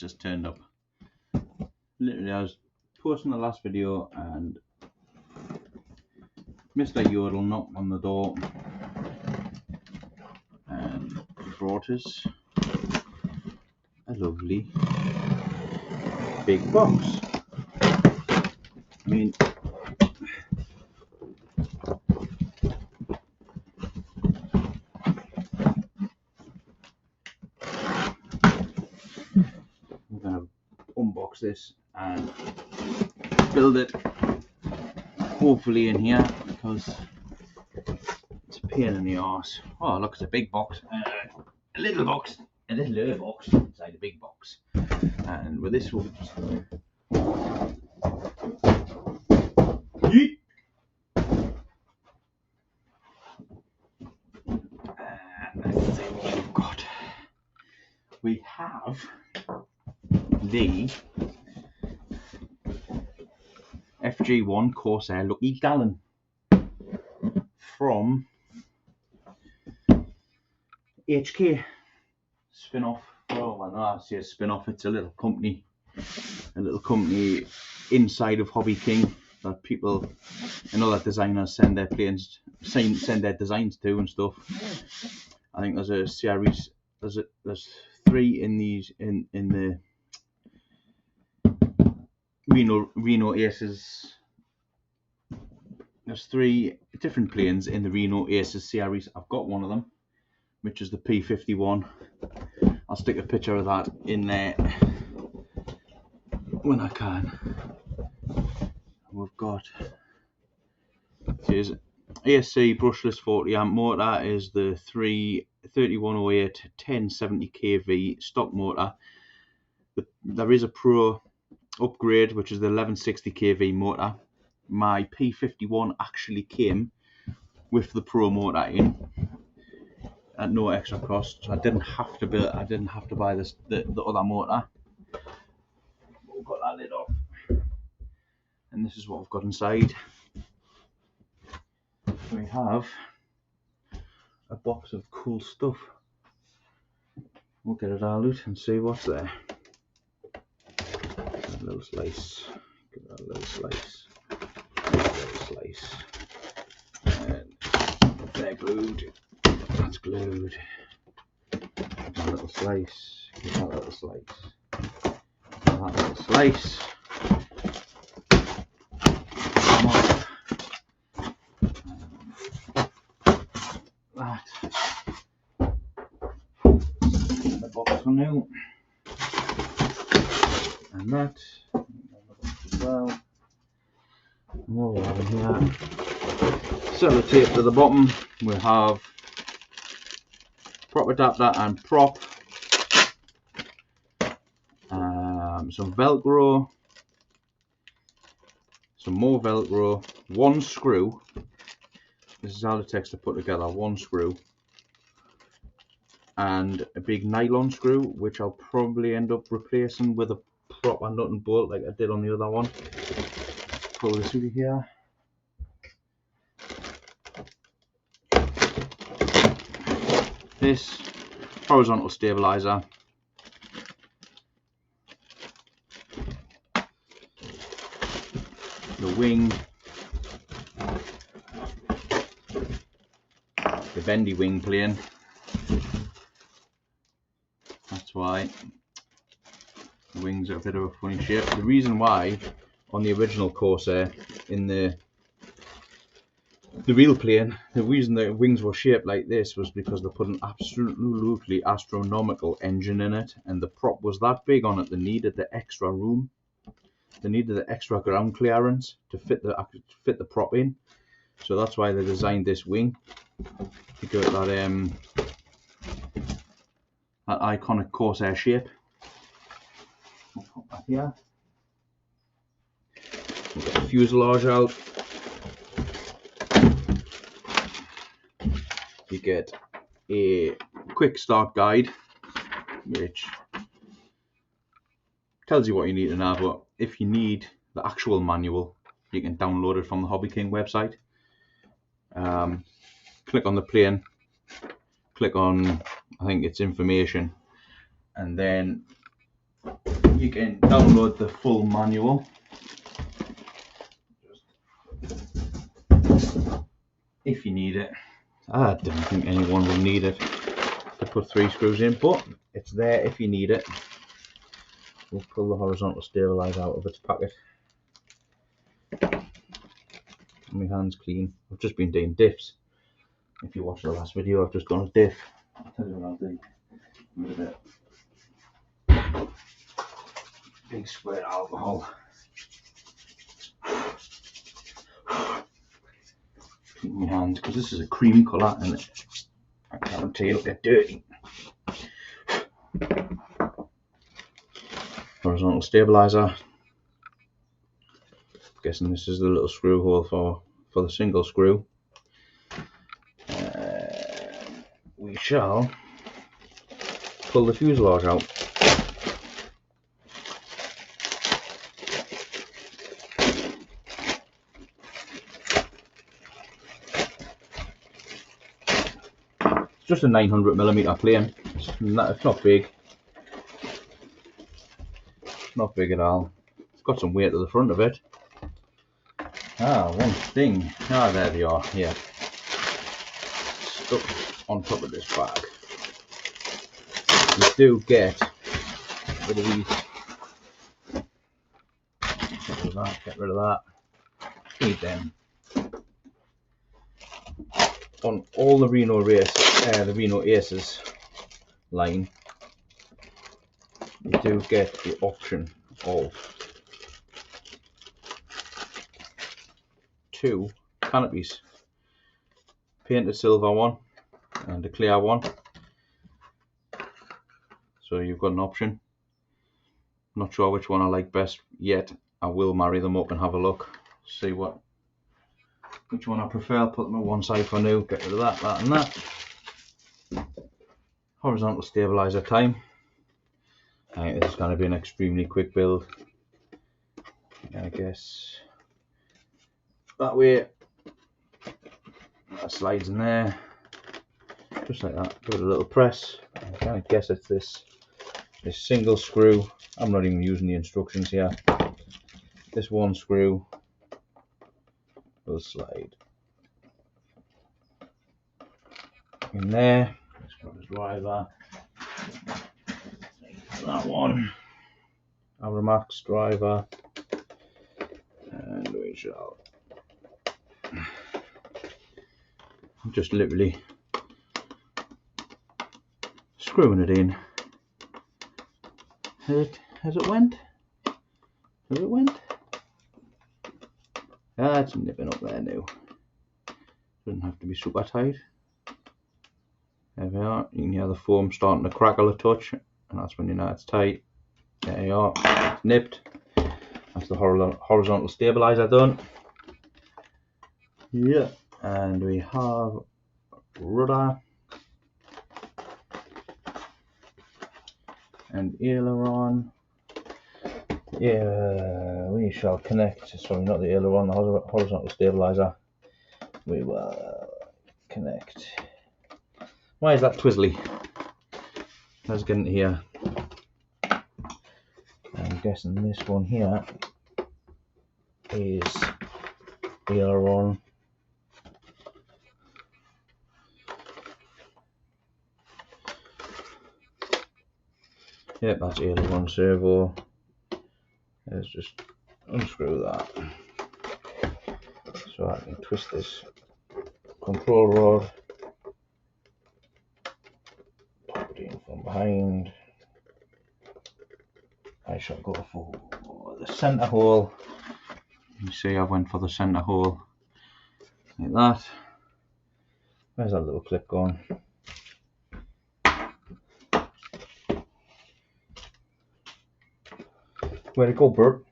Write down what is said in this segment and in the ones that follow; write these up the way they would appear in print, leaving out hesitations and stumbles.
just turned up. Literally, I was posting the last video and Mr. Yodel knocked on the door and brought us a lovely big box. I mean, we're going to unbox this and build it hopefully in here because it's a pain in the arse. Oh look, it's a big box, a little box inside a big box, and with this we'll just yeet. And let's see what we've got. We have the FG1 Corsair Lucky Gallon from HK spin-off. Oh, well, no, I say a spin-off. It's a little company inside of Hobby King that people and other designers send their planes, send their designs to and stuff. I think there's a series. There's 3 in these in the Reno Aces. There's 3 different planes in the Reno Aces series. I've got one of them, which is the P51. I'll stick a picture of that in there when I can. We've got ASC brushless 40 amp motor is the 3108 1070 kV stock motor. There is a Pro upgrade, which is the 1160 kV motor. My P51 actually came with the Pro motor in at no extra cost. So I didn't have to buy the other motor. We've got that lid off, and this is what I've got inside. We have a box of cool stuff. We'll get it all out and see what's there. A little slice. Give that a little slice. A little slice. And they're glued. That's glued. Give that a little slice. Give that a little slice. Give that a little slice. That. The box for now. And that as well. More we have in here. Sellotape to the bottom. We have prop adapter and prop. Some Velcro. Some more Velcro. 1 screw. This is how it takes to put together. 1 screw. And a big nylon screw, which I'll probably end up replacing with a proper nut and bolt like I did on the other one. Pull this out of here. This horizontal stabilizer. The wing. The bendy wing plane. That's why the wings are a bit of a funny shape. The reason why on the original Corsair in the real plane, the reason the wings were shaped like this was because they put an absolutely astronomical engine in it, and the prop was that big on it they needed the extra room. They needed the extra ground clearance to fit the prop in. So that's why they designed this wing to go that that iconic Corsair shape. We'll put that here. We'll get the fuselage out. You get a quick start guide, which tells you what you need to know, but if you need the actual manual, you can download it from the Hobby King website. Click on the plane, click on, I think it's information, and then you can download the full manual if you need it. I don't think anyone will need it to put 3 screws in, but it's there if you need it. We'll pull the horizontal stabiliser out of its packet. My hand's clean. I've just been doing diffs. If you watched the last video, I've just done a diff. I'll tell you what I'll do. With a bit big square alcohol. Clean my hands because this is a cream colour and I guarantee it'll get dirty. Horizontal stabiliser. Guessing this is the little screw hole for the single screw. We shall pull the fuselage out. It's just a 900mm plane. It's not big. It's not big at all. It's got some weight to the front of it. One thing. There they are. Here, stuck on top of this bag. You do get rid of these. Get rid of that. Get rid of that. Need them. On all the Reno the Reno Aces line, you do get the option of 2 canopies, painted silver one and a clear one. So you've got an option. Not sure which one I like best yet. I will marry them up and have a look, see which one I prefer. I'll put them on one side for now. Get rid of that and that. Horizontal stabiliser time. I think this is going to be an extremely quick build. I guess that way that slides in there, just like that. Give it a little press. I kind of guess it's this single screw. I'm not even using the instructions here. This one screw will slide in there. Let's grab the driver. That one, our max driver, and we shall just literally screwing it in. Has it went? Has it went? It's nipping up there now. Doesn't have to be super tight. There we are. You can hear the foam starting to crackle a touch, and that's when you know it's tight. There you are. It's nipped. That's the horizontal stabiliser done. Yeah, and we have rudder and aileron. Yeah, we shall connect. Sorry, not the aileron, the horizontal stabiliser. We will connect. Why is that twizzly? Let's get into here. I'm guessing this one here is aileron. Yep, that's aileron servo. Let's just unscrew that so I can twist this control rod, pop it in from behind. I shall go for the centre hole. You see I went for the centre hole like that. Where's that little clip gone? Where'd it go, Bert?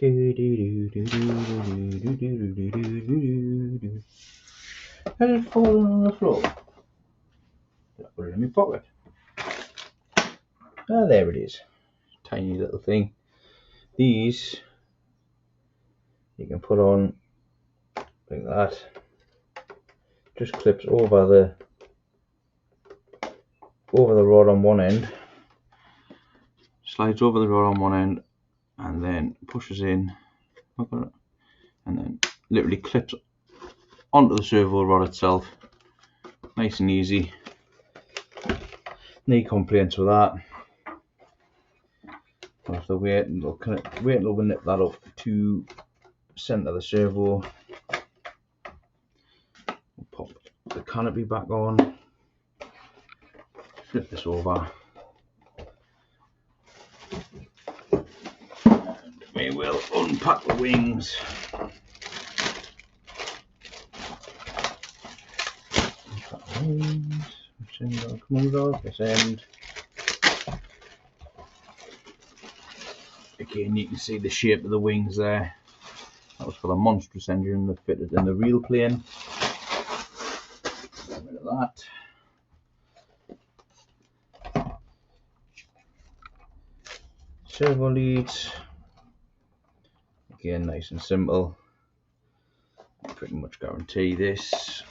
Let it fall on the floor. Did I put it in my pocket? Ah, there it is. Tiny little thing. These you can put on like that. Just clips over the rod on one end, slides over the rod on one end and then pushes in, and then literally clips onto the servo rod itself. Nice and easy. No complaints with that. I'll have to wait until we nip that up to centre the servo. We'll pop the canopy back on. Flip this over. And we will unpack the wings. Which end will come out of? This end. Again, you can see the shape of the wings there. That was for the monstrous engine that fitted in the real plane. Get rid of that. Servo leads. Again, nice and simple. Pretty much guarantee this.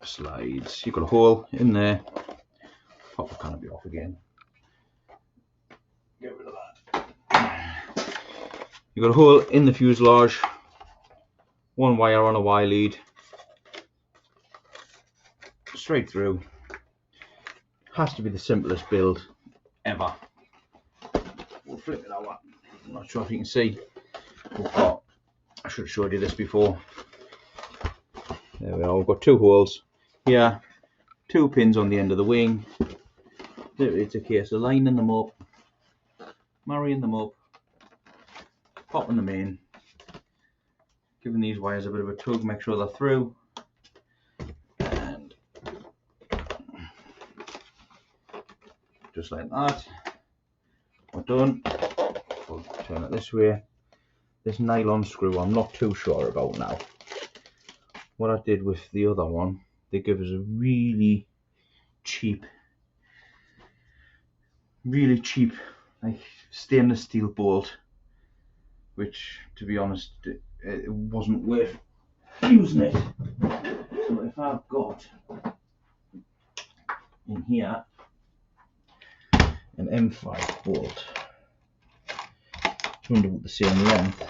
Slides. You've got a hole in there. Pop the canopy off again. Get rid of that. You've got a hole in the fuselage. One wire on a Y lead. Straight through. Has to be the simplest build ever. We'll flip it over. I'm not sure if you can see. I should have showed you this before. There we are. We've got two holes here, two pins on the end of the wing. It's a case of lining them up, marrying them up, popping them in, giving these wires a bit of a tug, make sure they're through, and just like that, we're done. We'll turn it this way. This nylon screw I'm not too sure about now. What I did with the other one, they give us a really cheap like stainless steel bolt, which to be honest it wasn't worth using it. So if I've got in here an M5 bolt, I wonder what the same length,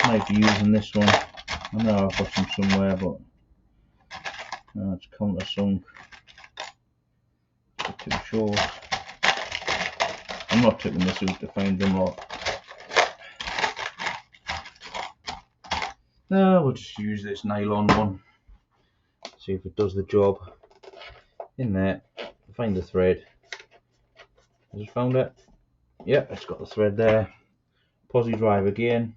might be using this one. I know I've got some somewhere, but no, it's countersunk. It's too short. I'm not tipping this out to find them all. No, we'll just use this nylon one. See if it does the job. In there, find the thread. I just found it. Yep, it's got the thread there. Posi drive again.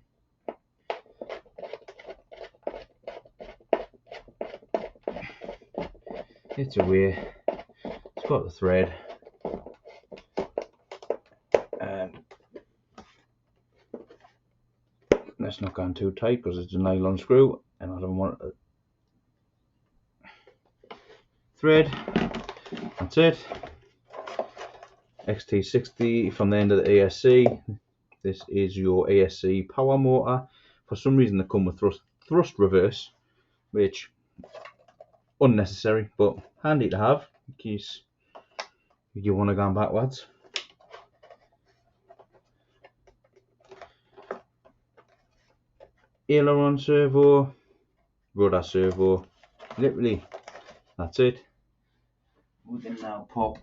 It's away. It's got the thread. That's not going too tight because it's a nylon screw, and I don't want it to thread. That's it. XT60 from the end of the ASC. This is your ASC power motor. For some reason they come with thrust reverse, which unnecessary but handy to have in case you want to go backwards. Aileron servo, rudder servo, literally that's it. We can now pop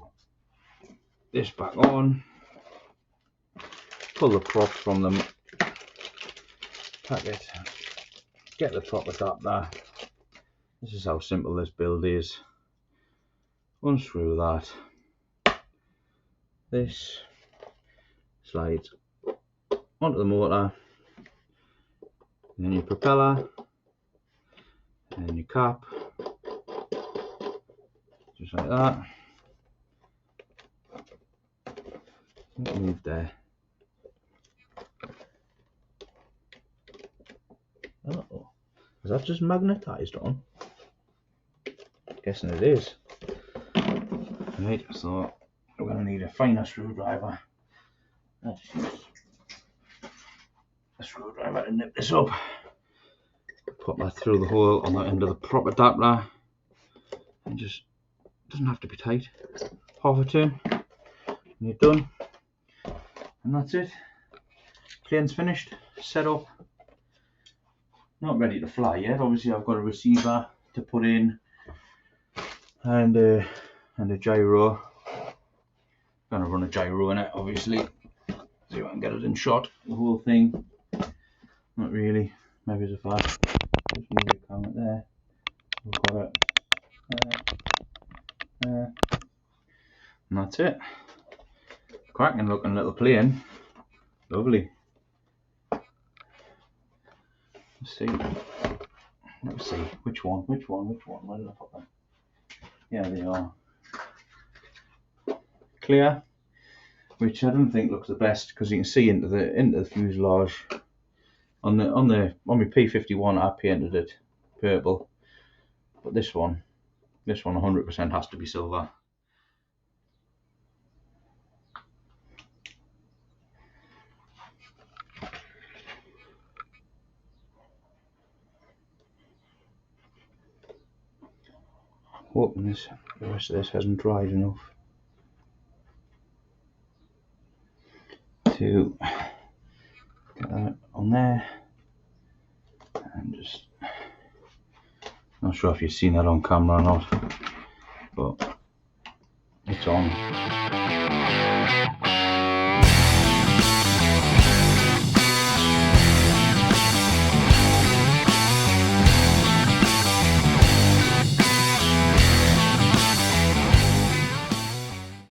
this back on, pull the props from them, pack it, get the top adapter. This is how simple this build is. Unscrew that. This slides onto the motor, and then your propeller, and then your cap, just like that. Move there. Oh, is that just magnetised on? Guessing it is. Right, so we're going to need a finer screwdriver. Let's use a screwdriver to nip this up. Put that through the hole on the end of the prop adapter and just Doesn't have to be tight. Half a turn and you're done, and that's it. Plane's finished, set up. Not ready to fly yet. Obviously I've got a receiver to put in and a gyro. Gonna run a gyro in it, obviously. See if I can get it in shot, the whole thing. Not really. Maybe if I just move the camera there. We've got it there. And that's it. Cracking looking little plane. Lovely. Let's see. Which one? Where did I put them? Yeah, they are. Clear. Which I don't think looks the best because you can see into the fuselage. On my P51 I painted it purple. But this one 100% has to be silver. Hoping the rest of this hasn't dried enough to get that on there. And just, not sure if you've seen that on camera or not, but it's on.